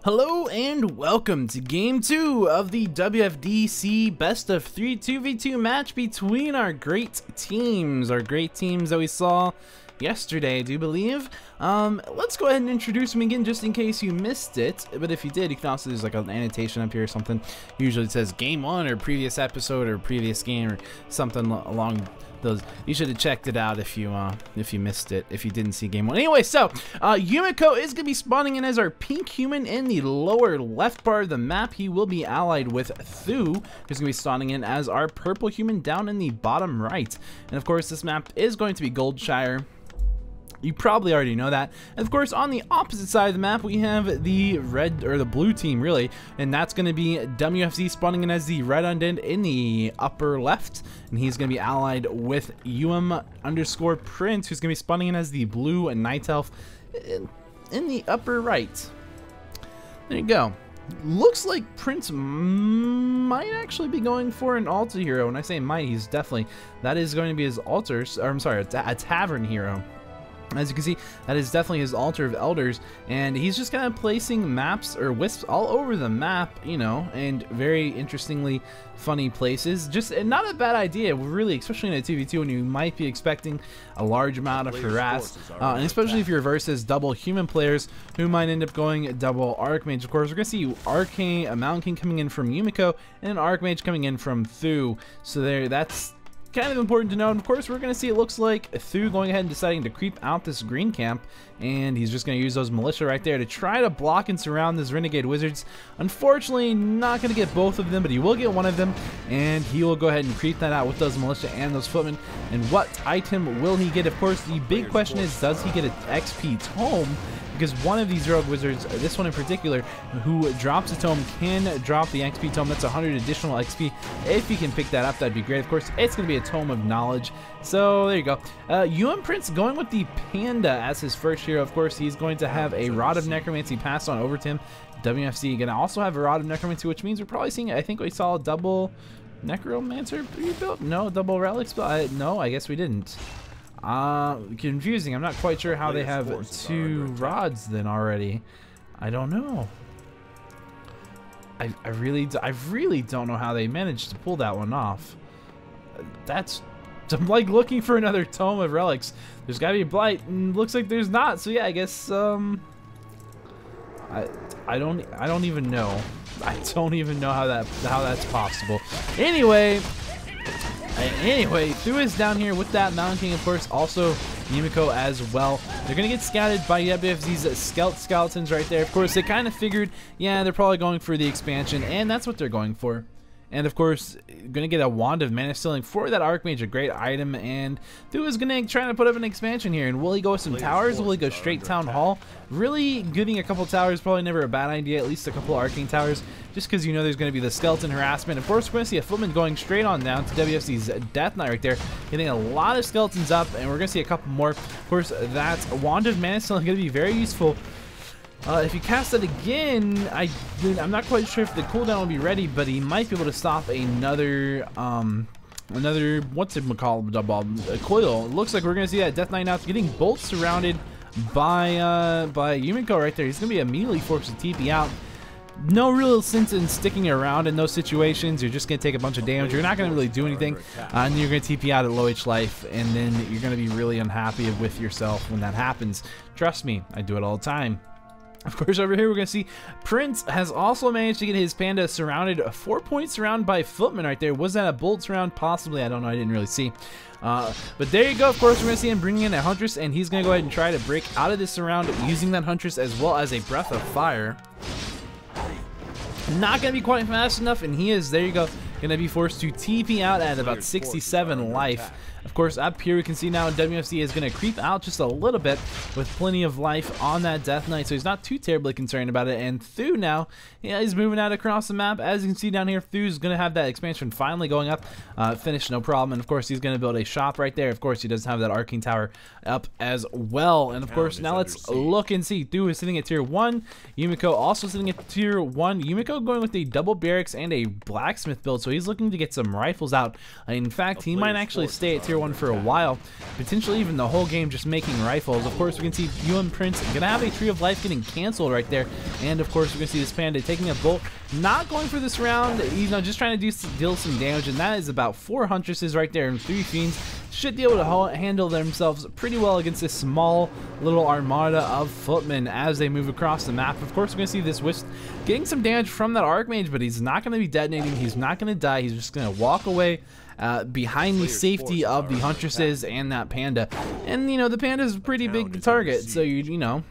Hello and welcome to Game 2 of the WFDC Best of 3 2v2 match between our great teams that we saw yesterday, I do believe. Let's go ahead and introduce them again just in case you missed it, but if you did, you can also, there's like an annotation up here or something. Usually it says game 1 or previous episode or previous game or something along those. You should have checked it out if you missed it, if you didn't see game 1. Anyway, so Yumiko is gonna be spawning in as our pink human in the lower left part of the map. He will be allied with Thu, who's gonna be spawning in as our purple human down in the bottom right. And of course, this map is going to be Goldshire. You probably already know that. And of course, on the opposite side of the map, we have the red, or the blue team, really. And that's going to be WFC spawning in as the red undead in the upper left. And he's going to be allied with _Prince, who's going to be spawning in as the blue and night elf in the upper right. There you go. Looks like Prince might actually be going for an altar hero. When I say might, he's definitely, that is going to be his altar, or I'm sorry, a tavern hero. As you can see, that is definitely his altar of elders, and he's just kind of placing maps or wisps all over the map, you know, and very interestingly funny places. Just not a bad idea, really, especially in a 2v2 when you might be expecting a large amount of harass, and especially if you're versus double human players who might end up going double Archmage. Of course, we're gonna see Arcane, a Mountain King coming in from Yumiko, and an Archmage coming in from Thu. So there, that's kind of important to know. And of course, we're going to see, it looks like Thu going ahead and deciding to creep out this green camp, and he's just going to use those militia right there to try to block and surround these renegade wizards. Unfortunately, not going to get both of them, but he will get one of them, and he will go ahead and creep that out with those militia and those footmen. And what item will he get? Of course, the big question is, does he get an XP tome? Because one of these rogue wizards, this one in particular, who drops a tome, can drop the XP tome. That's 100 additional XP. If you can pick that up, that'd be great. Of course, it's going to be a tome of knowledge. So there you go. Prince going with the panda as his first hero. Of course, he's going to have a rod of necromancy passed on over to him. WFC going to also have a rod of necromancy, which means we're probably seeing, I think we saw a double necromancer rebuilt. No, double relics, but no, I guess we didn't. Confusing. I'm not quite sure how they have two rods then already. I don't know. I really don't know how they managed to pull that one off. I'm like looking for another tome of relics. There's gotta be a blight, and looks like there's not. So yeah, I guess I don't even know. I don't even know how that's possible. Anyway, Thu is down here with that Mountain King, of course, also Yumiko as well. They're going to get scouted by WFC's skeletons right there. Of course, they kind of figured, yeah, they're probably going for the expansion, and that's what they're going for. And of course, going to get a Wand of Mana Stealing for that Archmage, a great item. And Thu is going to try to put up an expansion here. And will he go with some towers? Will he go straight Town Hall? Really, getting a couple towers probably never a bad idea. At least a couple Arcane towers, just because you know there's going to be the skeleton harassment. Of course, we're going to see a footman going straight on down to WFC's Death Knight right there, getting a lot of skeletons up, and we're going to see a couple more. Of course, that Wand of Mana Stealing is going to be very useful. If you cast it again, I'm not quite sure if the cooldown will be ready, but he might be able to stop another what's it called, a coil. It looks like we're gonna see that Death Knight now getting bolt surrounded by Yumiko right there. He's gonna be immediately forced to TP out. No real sense in sticking around in those situations. You're just gonna take a bunch of damage. You're not gonna really do anything, and then you're gonna TP out at low H life, and then you're gonna be really unhappy with yourself when that happens. Trust me, I do it all the time. Of course, over here we're going to see Prince has also managed to get his panda surrounded, 4 points surrounded by footmen right there. Was that a bolt surround? Possibly. I don't know. I didn't really see. But there you go. Of course, we're going to see him bringing in a Huntress, and he's going to go ahead and try to break out of this surround using that Huntress as well as a Breath of Fire. Not going to be quite fast enough, and he is, there you go, going to be forced to TP out at about 67 life. Of course, up here we can see now WFC is going to creep out just a little bit with plenty of life on that Death Knight, so he's not too terribly concerned about it. And Thu now, yeah, he's moving out across the map. As you can see down here, Thu's going to have that expansion finally going up, finished no problem. And of course, he's going to build a shop right there. Of course, he does have that Arcane Tower up as well. And of course, now let's look and see. Thu is sitting at tier 1. Yumiko also sitting at tier 1. Yumiko going with a double barracks and a blacksmith build, so he's looking to get some rifles out. In fact, he might actually stay at tier tier 1 for a while, potentially even the whole game, just making rifles. Of course, we can see Prince gonna have a Tree of Life getting canceled right there, and of course, we're gonna see this Panda taking a bolt, not going for this round, you know, just trying to deal some damage, and that is about 4 Huntresses right there and 3 Fiends. Should be able to handle themselves pretty well against this small little armada of footmen as they move across the map. Of course, we're going to see this Wisp getting some damage from that Archmage, but he's not going to be detonating. He's not going to die. He's just going to walk away behind the safety of the Huntresses and that Panda. And, you know, the Panda is a pretty big target, so, you know,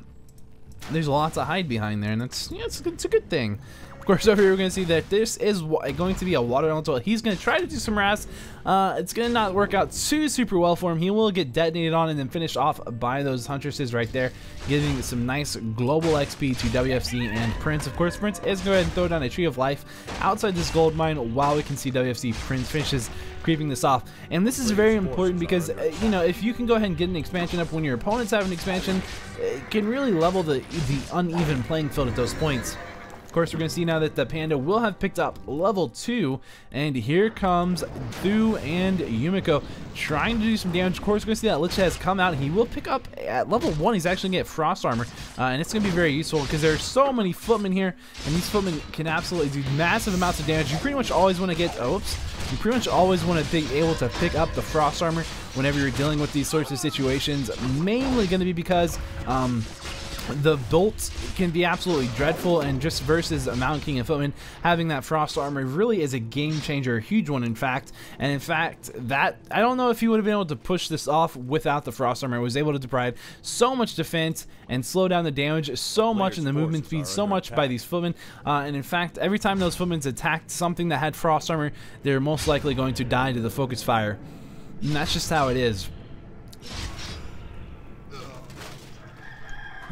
there's a lot to hide behind there, and that's, you know, it's a good thing. Of course, over here we're going to see that this is going to be a water elemental. He's going to try to do some Ras. It's going to not work out super well for him. He will get detonated on and then finished off by those Huntresses right there, giving some nice global XP to WFC and Prince. Of course, Prince is going to go ahead and throw down a Tree of Life outside this gold mine while we can see WFC Prince finishes creeping this off. And this is very important because, you know, if you can go ahead and get an expansion up when your opponents have an expansion, it can really level the uneven playing field at those points. Of course, we're going to see now that the Panda will have picked up level 2, and here comes Thu and Yumiko trying to do some damage. Of course, we're going to see that Lich has come out. He will pick up at level 1. He's actually going to get Frost Armor, and it's going to be very useful because there are so many footmen here, and these footmen can absolutely do massive amounts of damage. You pretty much always want to get, you pretty much always want to be able to pick up the Frost Armor whenever you're dealing with these sorts of situations, mainly going to be because, the bolts can be absolutely dreadful, and just versus a Mountain King and Footman, having that Frost Armor really is a game changer, a huge one in fact. And in fact, that I don't know if he would have been able to push this off without the Frost Armor. It was able to provide so much defense and slow down the damage so much in the movement speed, so much by these Footmen. And in fact, every time those Footmen attacked something that had Frost Armor, they're most likely going to die to the focus fire. And that's just how it is.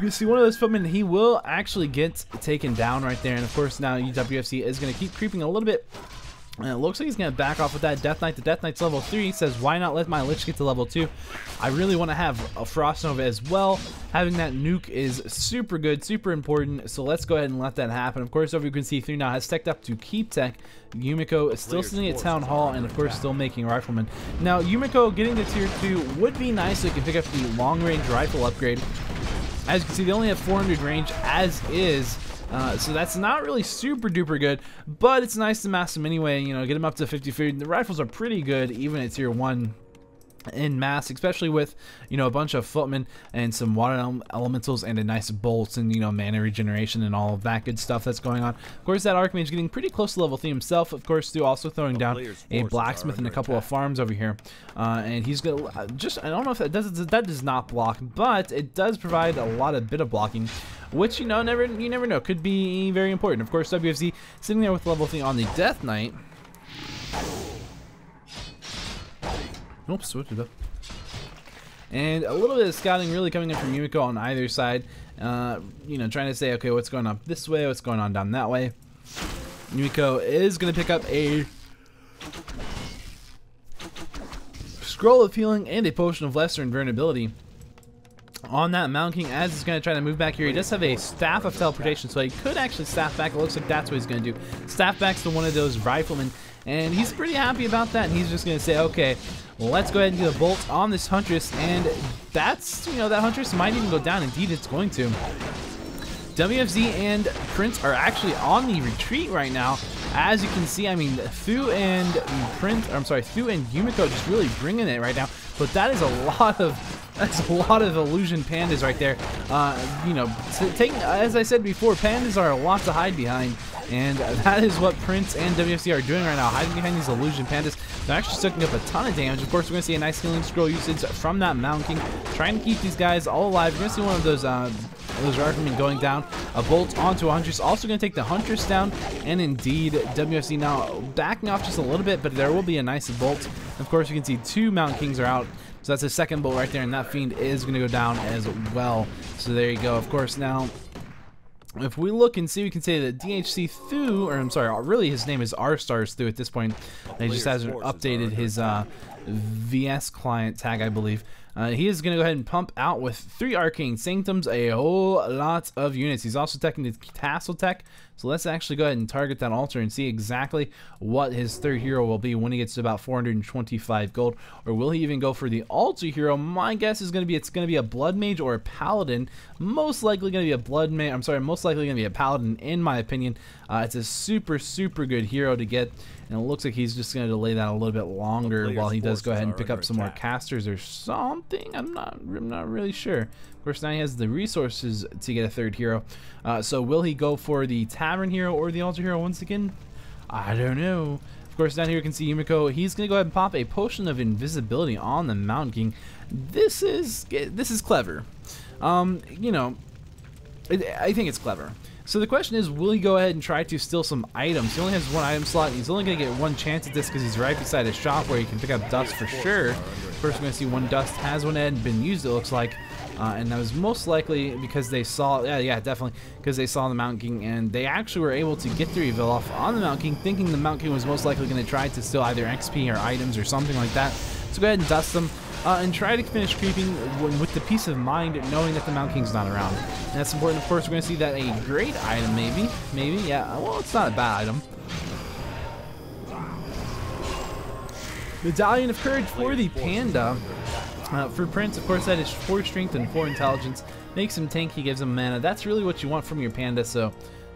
You see one of those footmen, he will actually get taken down right there, and of course now WFC is going to keep creeping a little bit, and it looks like he's going to back off with that Death Knight. The Death Knight's level 3, says why not let my Lich get to level 2. I really want to have a Frost Nova as well. Having that nuke is super good, super important, so let's go ahead and let that happen. Of course, over you can see 3 now has teched up to Keep Tech. Yumiko is still sitting at Town Hall, and of course still making Rifleman. Now Yumiko getting to tier 2 would be nice so you can pick up the long range rifle upgrade. As you can see, they only have 400 range as is, so that's not really super duper good, but it's nice to mass them anyway, you know, get them up to 50-50. The rifles are pretty good even at tier 1 in mass, especially with, you know, a bunch of footmen and some water elementals and a nice bolts and, you know, mana regeneration and all of that good stuff that's going on. Of course, that Archmage getting pretty close to level 3 himself. Of course, Stu also throwing down a blacksmith and a couple of farms over here, and he's gonna just, I don't know if that does not block, but it does provide a lot of bit of blocking, which, you know, you never know, could be very important. Of course, WFZ sitting there with level 3 on the Death Knight. Oops, switch it up. And a little bit of scouting really coming in from Yumiko on either side. You know, trying to say, okay, what's going on this way, what's going on down that way. Yumiko is going to pick up a Scroll of Healing and a Potion of Lesser Invulnerability on that Mountain King as he's going to try to move back here. He does have a Staff of Teleportation, so he could actually staff back. It looks like that's what he's going to do. Staff back's to one of those riflemen, and he's pretty happy about that, and he's just going to say, okay, well, let's go ahead and get a bolt on this Huntress, and that's, you know, that Huntress might even go down. Indeed, it's going to. WFZ and Prince are actually on the retreat right now. As you can see, I mean, Thu and Yumiko just really bringing it right now. But that is a lot of illusion pandas right there. You know, as I said before, pandas are a lot to hide behind, and that is what Prince and WFC are doing right now, hiding behind these illusion pandas. They're actually soaking up a ton of damage. Of course, we're going to see a nice healing scroll usage from that Mountain King, trying to keep these guys all alive. You're going to see one of those riflemen going down, a bolt onto a Huntress, also going to take the Huntress down, and indeed, WFC now backing off just a little bit, but there will be a nice bolt. Of course, you can see 2 Mountain Kings are out, so that's a second bolt right there, and that Fiend is going to go down as well. So there you go. Of course, now, if we look and see, we can say that DHC Thu, or I'm sorry, really his name is R-Stars Thu at this point. He just hasn't updated his VS client tag, I believe. He is going to go ahead and pump out with 3 Arcane Sanctums, a whole lot of units. He's also teching the Tassel tech, so let's actually go ahead and target that altar and see exactly what his third hero will be when he gets to about 425 gold. Or will he even go for the altar hero? My guess is going to be it's going to be a Blood Mage or a Paladin. Most likely going to be a Blood Mage. I'm sorry, most likely going to be a Paladin in my opinion. It's a super good hero to get, and it looks like he's just going to delay that a little bit longer while he does go ahead and pick up some more casters or something. I'm not really sure. Of course, now he has the resources to get a third hero. So will he go for the Tavern hero or the altar hero once again? I don't know. Of course, down here you can see Yumiko. He's going to go ahead and pop a potion of invisibility on the Mountain King. This is clever. You know, I think it's clever. So the question is, will he go ahead and try to steal some items? He only has 1 item slot, and he's only going to get 1 chance at this because he's right beside his shop where he can pick up dust for sure. First, we're going to see 1 dust has went ahead and been used, it looks like. And that was most likely because they saw, yeah, definitely, because they saw the Mountain King, and they actually were able to get the reveal off on the Mountain King, thinking the Mountain King was most likely going to try to steal either XP or items or something like that. So go ahead and dust them. And try to finish creeping with the peace of mind knowing that the Mountain King's not around. And that's important. Of course, we're going to see that a great item, maybe, yeah. Well, it's not a bad item. Medallion of Courage for the Panda. For Prince, of course, that is 4 strength and 4 intelligence. Makes him tanky, gives him mana. That's really what you want from your Panda, so...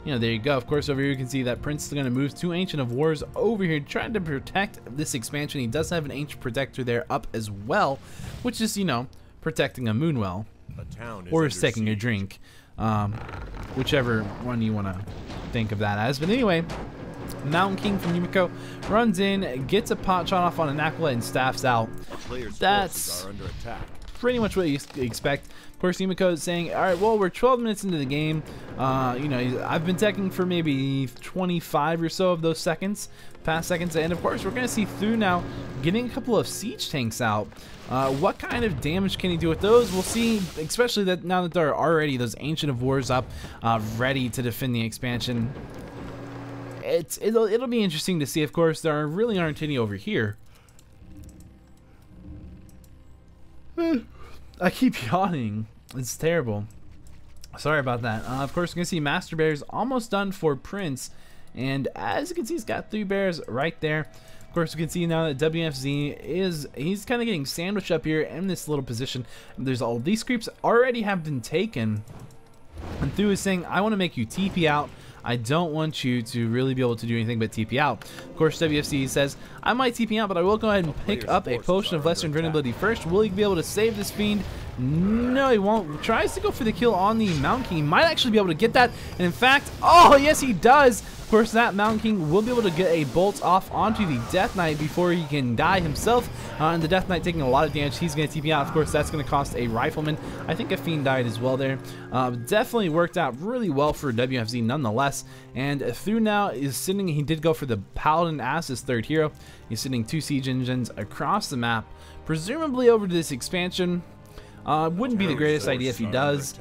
You know, there you go. Of course, over here you can see that Prince is going to move 2 Ancient of Wars over here, trying to protect this expansion. He does have an Ancient Protector there up as well, which is, you know, protecting a Moonwell. Or is taking a drink. Whichever one you want to think of that as. But anyway, Mountain King from Yumiko runs in, gets a pot shot off on an Acolyte, and staffs out. That's pretty much what you expect. Of course, Yumiko is saying, alright, well, we're 12 minutes into the game. You know, I've been teching for maybe 25 or so of those past seconds. And of course, we're going to see through now getting a couple of siege tanks out. What kind of damage can he do with those? We'll see, especially that now that there are already those Ancient of Wars up, ready to defend the expansion. It'll be interesting to see. Of course, there really aren't any over here. I keep yawning. It's terrible. Sorry about that. Of course, we're going to see Master Bear's almost done for Prince. And as you can see, he's got 3 bears right there. Of course, we can see now that WFZ he's kind of getting sandwiched up here in this little position. There's all these creeps already have been taken. And Thu is saying, I want to make you TP out. I don't want you to really be able to do anything but TP out. Of course, WFC says, I might TP out, but I will go ahead and pick up a potion of lesser invulnerability first. Will he be able to save this fiend? No, he won't. Tries to go for the kill on the Mountain King. He might actually be able to get that. And in fact, oh, yes, he does. Of course, that Mountain King will be able to get a bolt off onto the Death Knight before he can die himself. And the Death Knight taking a lot of damage. He's going to TP out. Of course, that's going to cost a Rifleman. I think a Fiend died as well there. Definitely worked out really well for WFZ nonetheless. And Thu now is sitting, he did go for the Paladin as his third hero. He's sending 2 siege engines across the map, presumably over to this expansion. Wouldn't be the greatest idea if he does.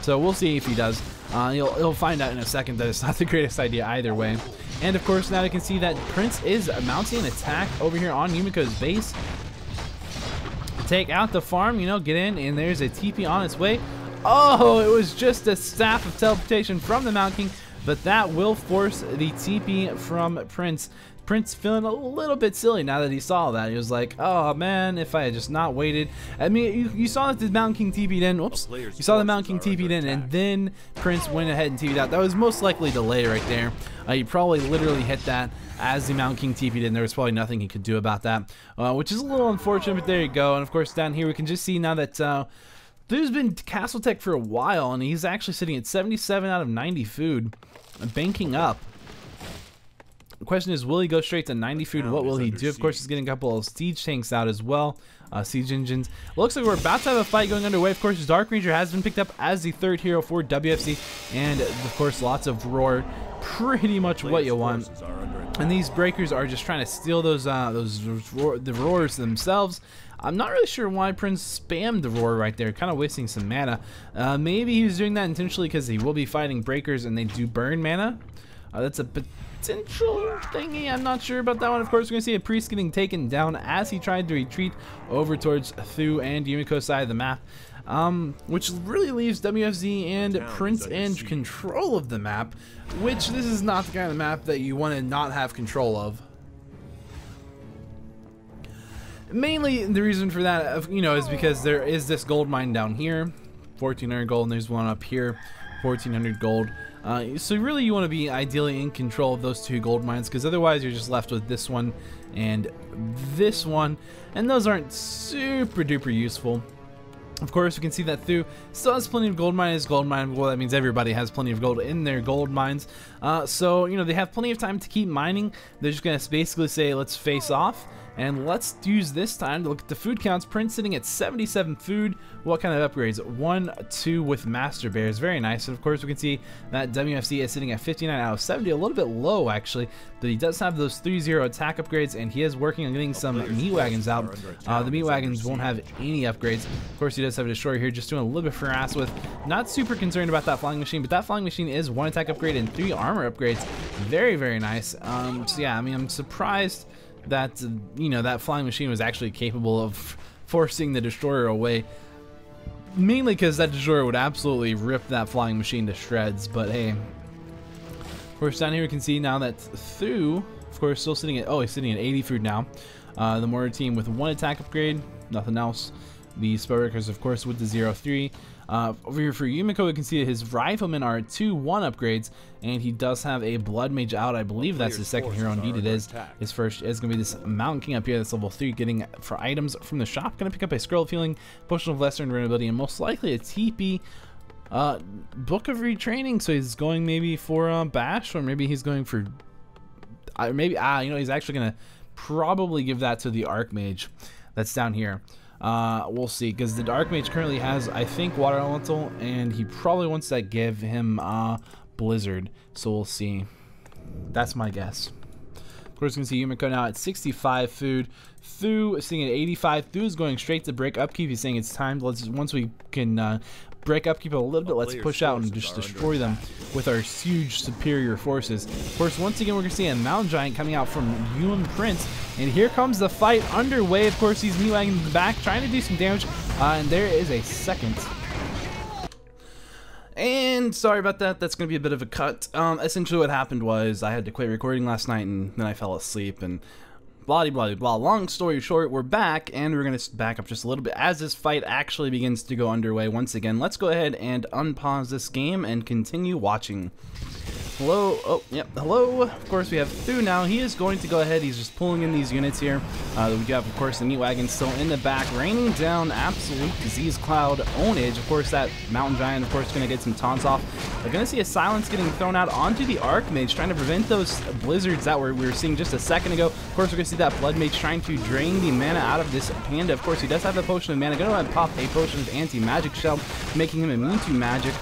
So we'll see if he does. He'll find out in a second that it's not the greatest idea either way. And of course, now you can see that Prince is mounting an attack over here on Yumiko's base. Take out the farm, you know, get in, and there's a TP on its way. Oh, it was just a staff of teleportation from the Mountain King, but that will force the TP from Prince. Prince feeling a little bit silly now that he saw that. He was like, oh man, if I had just not waited. I mean, you saw that the Mountain King TP'd in. Whoops. You saw the Mountain King TP'd in, and then Prince went ahead and TP'd out. That was most likely delay right there. He probably literally hit that as the Mountain King TP'd in. There was probably nothing he could do about that, which is a little unfortunate, but there you go. And of course, down here we can just see now that Thu's been Castle Tech for a while, and he's actually sitting at 77 out of 90 food, banking up. The question is, will he go straight to 90 food? What will he do? Of course, he's getting a couple of siege tanks out as well. Siege engines. Looks like we're about to have a fight going underway. Of course, Dark Ranger has been picked up as the third hero for WFC. And, of course, lots of roar. Pretty much what you want. And these breakers are just trying to steal the roars themselves. I'm not really sure why Prince spammed the roar right there, kind of wasting some mana. Maybe he was doing that intentionally because he will be fighting breakers and they do burn mana. That's a potential thingy. I'm not sure about that one. Of course, we're going to see a priest getting taken down as he tried to retreat over towards Thu and Yumiko's side of the map. Which really leaves WFZ and Prince in control of the map, which this is not the kind of map that you want to not have control of. Mainly the reason for that, you know, is because there is this gold mine down here, 1400 gold, and there's one up here, 1400 gold. So really you want to be ideally in control of those two gold mines, because otherwise you're just left with this one and this one, and those aren't super duper useful. Of course, we can see that Thu still has plenty of gold mine in his gold mine. Well, that means everybody has plenty of gold in their gold mines. So, you know, they have plenty of time to keep mining. They're just going to basically say, let's face off. And let's use this time to look at the food counts. Prince sitting at 77 food. What kind of upgrades? 1, 2 with Master Bears. Very nice. And of course, we can see that WFC is sitting at 59 out of 70. A little bit low, actually. But he does have those 3-0 attack upgrades, and he is working on getting some meat wagons out. The meat wagons won't have any upgrades. Of course, he does have a destroyer here, just doing a little bit for ass with. Not super concerned about that flying machine, but that flying machine is 1 attack upgrade and 3 armor upgrades. Very, very nice. So yeah, I mean, I'm surprised that, you know, that flying machine was actually capable of forcing the destroyer away, mainly because that destroyer would absolutely rip that flying machine to shreds. But hey, of course, down here we can see now that Thu, of course, still sitting at, oh, he's sitting at 80 food now. The mortar team with 1 attack upgrade, nothing else. The Spellbreakers, of course, with the 0-3. Over here for Yumiko, we can see that his riflemen are 2-1 upgrades, and he does have a Blood Mage out. I believe that's his second hero. Indeed, it is. His first is going to be this Mountain King up here. That's level 3, getting for items from the shop. Going to pick up a Scroll of Healing, Potion of Lesser Invulnerability, and most likely a TP. Book of Retraining. So he's going maybe for Bash, or maybe he's going for maybe you know, he's actually going to probably give that to the Archmage that's down here. We'll see, because the Archmage currently has, I think, Water Elemental, and he probably wants to give him Blizzard, so we'll see. That's my guess. Of course, you can see Yumiko now at 65 food. Thu is sitting at 85. Thu is going straight to break upkeep. He's saying it's time. Once we can break upkeep a little bit, let's push out and just destroy them with our huge superior forces. Of course, once again, we're going to see a Mountain Giant coming out from Yum Prince, and here comes the fight underway. Of course, these meat wagons in the back trying to do some damage, and there is a second. And sorry about that, that's going to be a bit of a cut. Essentially what happened was I had to quit recording last night, and then I fell asleep, and blah blah blah. Long story short, we're back, and we're going to back up just a little bit as this fight actually begins to go underway once again. Let's go ahead and unpause this game and continue watching. Hello, oh, yep, hello. Of course, we have Thu now. He is going to go ahead. He's just pulling in these units here. We have, of course, the meat wagon still in the back, raining down absolute disease cloud ownage. Of course, that Mountain Giant, of course, going to get some taunts off. We're going to see a silence getting thrown out onto the Archmage, trying to prevent those blizzards that we were seeing just a second ago. Of course, we're going to see that Blood Mage trying to drain the mana out of this panda. Of course, he does have a potion of mana. Going to go ahead and pop a potion of anti-magic shell, making him immune to magic.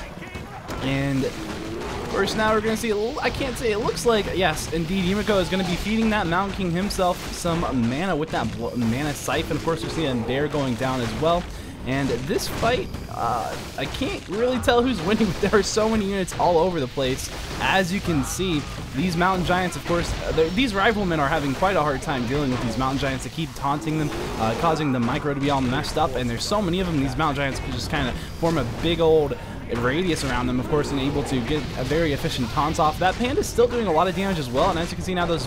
And of course, now we're going to see, I can't say, it looks like, yes, indeed, Yumiko is going to be feeding that Mountain King himself some mana with that mana siphon. Of course, we're seeing a bear going down as well. And this fight, I can't really tell who's winning, but there are so many units all over the place. As you can see, these Mountain Giants, of course, these riflemen are having quite a hard time dealing with these Mountain Giants that keep taunting them, causing the micro to be all messed up. And there's so many of them, these Mountain Giants can just kind of form a big old radius around them, of course, and able to get a very efficient taunts off. That panda's still doing a lot of damage as well, and as you can see now, those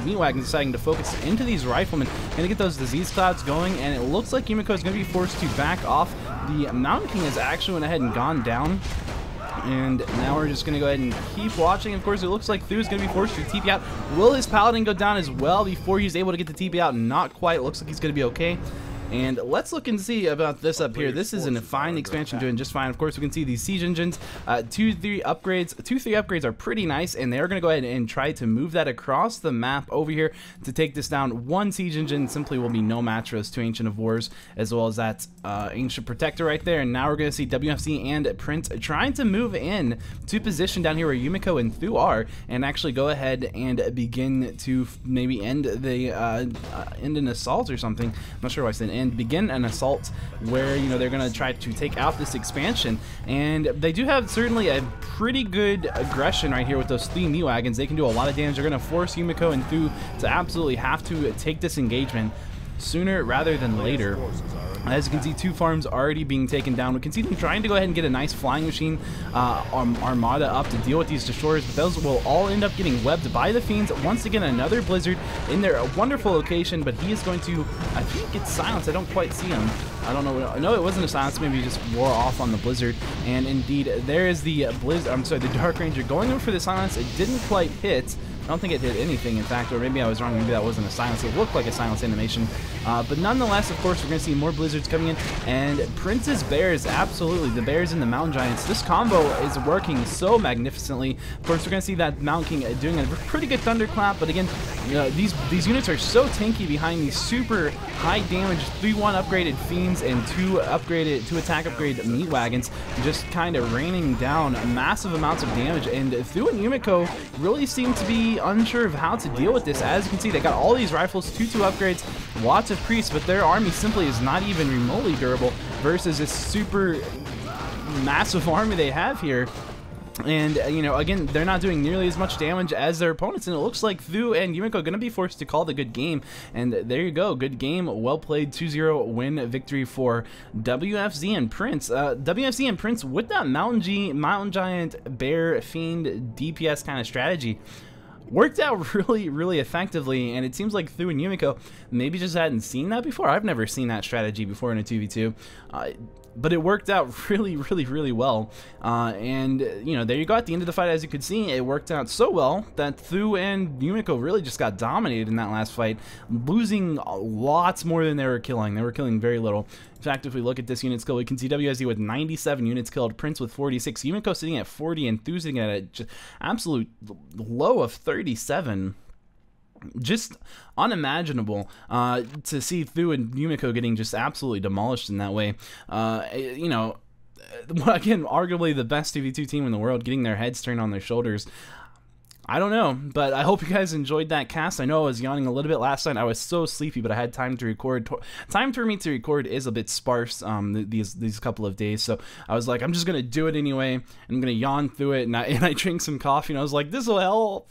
meat wagons deciding to focus into these riflemen and to get those disease clouds going, and it looks like Yumiko is going to be forced to back off. The Mountain King has actually went ahead and gone down, and now we're just going to go ahead and keep watching. Of course, it looks like Thu is going to be forced to TP out. Will his Paladin go down as well before he's able to get the TP out? Not quite. It looks like he's going to be okay. And let's look and see about this up here. This is a fine expansion, doing just fine. Of course, we can see these siege engines. 2-3 upgrades are pretty nice, and they're going to go ahead and try to move that across the map over here to take this down. One siege engine simply will be no match for those 2 Ancient of Wars, as well as that Ancient Protector right there. And now we're going to see WFC and Prince trying to move in to position down here where Yumiko and Thu are, and actually go ahead and begin to maybe end the end an assault or something. I'm not sure why I said and begin an assault where, you know, they're going to try to take out this expansion. And they do have certainly a pretty good aggression right here with those 3 meat wagons. They can do a lot of damage. They're going to force Yumiko and Thu to absolutely have to take this engagement sooner rather than later. As you can see, 2 farms already being taken down. We can see them trying to go ahead and get a nice flying machine armada up to deal with these destroyers, but those will all end up getting webbed by the fiends. Once again, another blizzard in their wonderful location, but he is going to, I think, get silenced. I don't quite see him. I don't know. No, it wasn't a silence. Maybe he just wore off on the blizzard. And indeed, there is the the Dark Ranger going in for the silence. It didn't quite hit. I don't think it did anything, in fact, or maybe I was wrong. Maybe that wasn't a silence. It looked like a silence animation. But nonetheless, of course, we're going to see more blizzards coming in. And Prince's Bears, absolutely, the Bears and the Mountain Giants. This combo is working so magnificently. Of course, we're going to see that Mountain King doing a pretty good thunderclap. But again, you know, these units are so tanky behind these super high damage 3-1 upgraded fiends and 2 attack upgrade meat wagons, just kind of raining down massive amounts of damage. And Thu and Yumiko really seem to be unsure of how to deal with this. As you can see, they got all these rifles, 2 upgrades, lots of priests, but their army simply is not even remotely durable versus this super massive army they have here. And, you know, again, they're not doing nearly as much damage as their opponents, and it looks like Thu and Yumiko are going to be forced to call the good game. And there you go, good game, well played, 2-0 win victory for WFZ and Prince. WFZ and Prince with that Mountain Giant, Bear, Fiend, DPS kind of strategy worked out really effectively, and it seems like Thu and Yumiko maybe just hadn't seen that before. I've never seen that strategy before in a 2v2. But it worked out really well. And, you know, there you go. At the end of the fight, as you could see, it worked out so well that Thu and Yumiko really just got dominated in that last fight, losing lots more than they were killing. They were killing very little. In fact, if we look at this unit skill, we can see WSD with 97 units killed, Prince with 46, Yumiko sitting at 40, and Thu sitting at a just absolute low of 37. Just unimaginable to see Thu and Yumiko getting just absolutely demolished in that way. You know, again, arguably the best 2v2 team in the world, getting their heads turned on their shoulders. I don't know, but I hope you guys enjoyed that cast. I know I was yawning a little bit last night. I was so sleepy, but I had time to record. Time for me to record is a bit sparse these couple of days, so I was like, I'm just gonna do it anyway. I'm gonna yawn through it, and I drank some coffee, and I was like, this will help.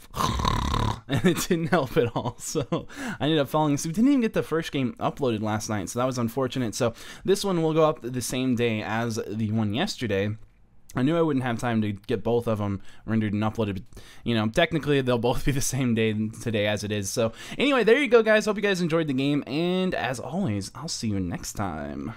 And it didn't help at all, so I ended up falling asleep. Didn't even get the first game uploaded last night, so that was unfortunate. So this one will go up the same day as the one yesterday. I knew I wouldn't have time to get both of them rendered and uploaded, but, you know, technically they'll both be the same day today as it is. So anyway, there you go, guys. Hope you guys enjoyed the game, and as always, I'll see you next time.